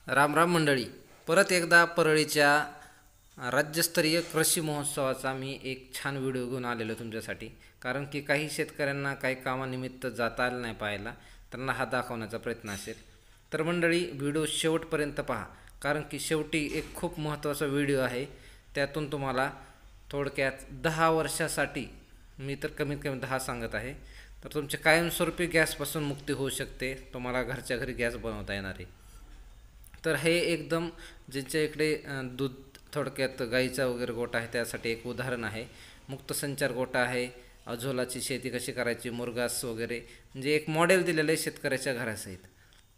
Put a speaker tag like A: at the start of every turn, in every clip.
A: राम राम मंडळी, परत एकदा परळीच्या राज्यस्तरीय कृषी महोत्सवाचा मी एक छान व्हिडिओ घेऊन आलेलो तुमच्यासाठी. कारण की काही शेतकऱ्यांना काही कामानिमित्त जाता आलं नाही पाहायला, त्यांना हा दाखवण्याचा प्रयत्न असेल. तर मंडळी, व्हिडिओ शेवटपर्यंत पहा, कारण की शेवटी एक खूप महत्त्वाचा व्हिडिओ आहे. त्यातून तुम्हाला थोडक्यात 10 वर्षासाठी, मी तर कमीत कमी 10 सांगत आहे, तर तुमच्या कायमस्वरूपी गॅसपासून मुक्ती होऊ शकते. तुम्हाला घरच्या घरी गॅस बनवता येणार आहे. तर हे एकदम ज्यांच्या इकडे दूध, थोडक्यात गाईचा वगैरे गोठा आहे, त्यासाठी एक उदाहरण आहे. मुक्तसंचार गोठा आहे, अझोलाची शेती कशी करायची, मुरघास वगैरे, म्हणजे एक मॉडेल दिलेलं आहे शेतकऱ्याच्या घरासहित.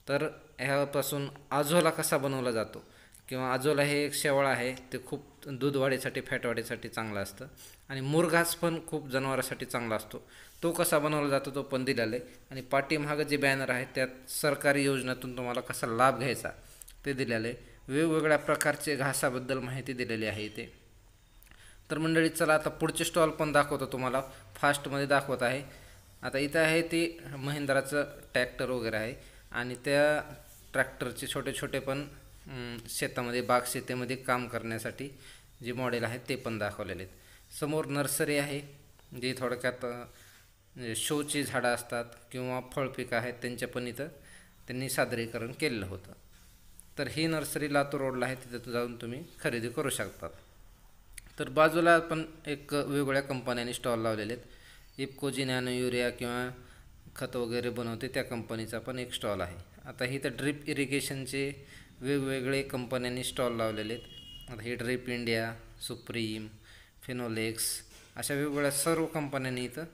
A: तर ह्यापासून अझोला कसा बनवला जातो, किंवा अझोला हे एक शेवाळ आहे, ते खूप दूध वाढीसाठी, फॅट वाढीसाठी चांगलं असतं. आणि मुरघास पण खूप जनावरांसाठी चांगला असतो. तो कसा बनवला जातो तो पण दिलेला आहे. आणि पाठीमागं जे बॅनर आहे त्यात सरकारी योजनेतून तुम्हाला कसा लाभ घ्यायचा ते दिलेलं आहे. वेगवेगळ्या प्रकारचे घासाबद्दल माहिती दिलेली आहे इथे. तर मंडळी, चला आता पुढचे स्टॉल पण दाखवतो तुम्हाला, फास्टमध्ये दाखवत आहे. आता इथं आहे ते महिंद्राचं ट्रॅक्टर वगैरे आहे, आणि त्या ट्रॅक्टरचे छोटे छोटे पण शेतामध्ये, बाग शेतीमध्ये काम करण्यासाठी जे मॉडेल आहेत ते पण दाखवलेले आहेत. समोर नर्सरी आहे, जी थोडक्यात शोची झाडं असतात किंवा फळपिकं आहेत, त्यांच्या पण इथं त्यांनी सादरीकरण केलेलं होतं. तर ही नर्सरी लातूर रोडला आहे, तिथं जाऊन तुम्ही खरेदी करू शकतात. तर बाजूला पण एक वेगवेगळ्या कंपन्यांनी स्टॉल लावलेले आहेत. इफकोजी नॅनो युरिया किंवा खत वगैरे बनवते त्या कंपनीचा पण एक स्टॉल आहे. आता ही तर ड्रिप इरिगेशनचे वेगवेगळे कंपन्यांनी स्टॉल लावलेले आहेत. आता ही ड्रिप इंडिया, सुप्रीम, फिनोलेक्स, अशा वेगवेगळ्या सर्व कंपन्यांनी इथं,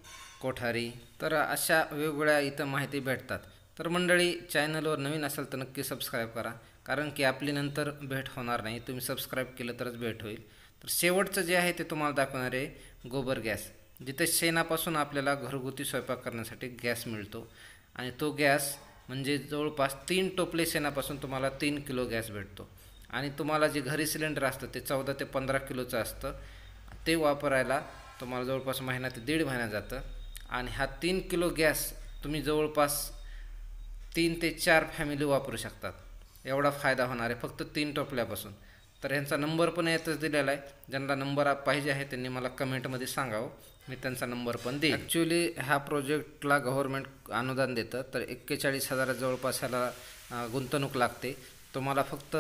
A: कोठारी, तर अशा वेगवेगळ्या इथं माहिती भेटतात. तर मंडळी, चॅनलवर नवीन असाल तर नक्की सबस्क्राईब करा, कारण की आपली नंतर भेट होणार नाही, तुम्ही सबस्क्राईब केलं तरच भेट होईल. तर शेवटचं जे आहे ते तुम्हाला दाखवणार आहे गोबर गॅस, जिथे शेणापासून आपल्याला घरगुती स्वयंपाक करण्यासाठी गॅस मिळतो. आणि तो गॅस म्हणजे जवळपास 3 टोपले शेणापासून तुम्हाला 3 किलो गॅस भेटतो. आणि तुम्हाला जे घरी सिलेंडर असतं ते 14 ते 15 किलोचं असतं. ते वापरायला तुम्हाला जवळपास महिना ते दीड महिना जातं. आणि हा 3 किलो गॅस तुम्ही जवळपास 3 ते 4 फॅमिली वापरू शकतात. एवढा फायदा होणार आहे फक्त 3 टोपल्यापासून. तर ह्यांचा नंबर पण यातच दिलेला आहे. ज्यांना नंबर पाहिजे आहे त्यांनी मला कमेंटमध्ये सांगावं, मी त्यांचा नंबर पण देईन. ॲक्च्युली ह्या प्रोजेक्टला गव्हर्नमेंट अनुदान देतं, तर 41,000 जवळपास ह्याला गुंतवणूक लागते. तुम्हाला फक्त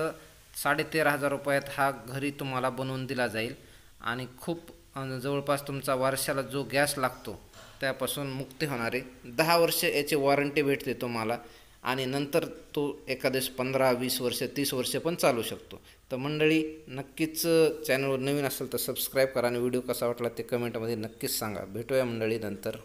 A: 13,500 रुपयात हा घरी तुम्हाला बनवून दिला जाईल. आणि खूप जवळपास तुमचा वर्षाला जो गॅस लागतो त्यापासून मुक्ती होणार आहे. 10 वर्ष याची वॉरंटी भेटते तुम्हाला. आणि नंतर तो एखादेस 15, 20 वर्ष, 30 वर्ष पण चालू शकतो. तर मंडळी, नक्कीच चॅनलवर नवीन असेल तर सबस्क्राईब करा, आणि व्हिडिओ कसा वाटला ते कमेंटमध्ये नक्कीच सांगा. भेटूया मंडळी नंतर.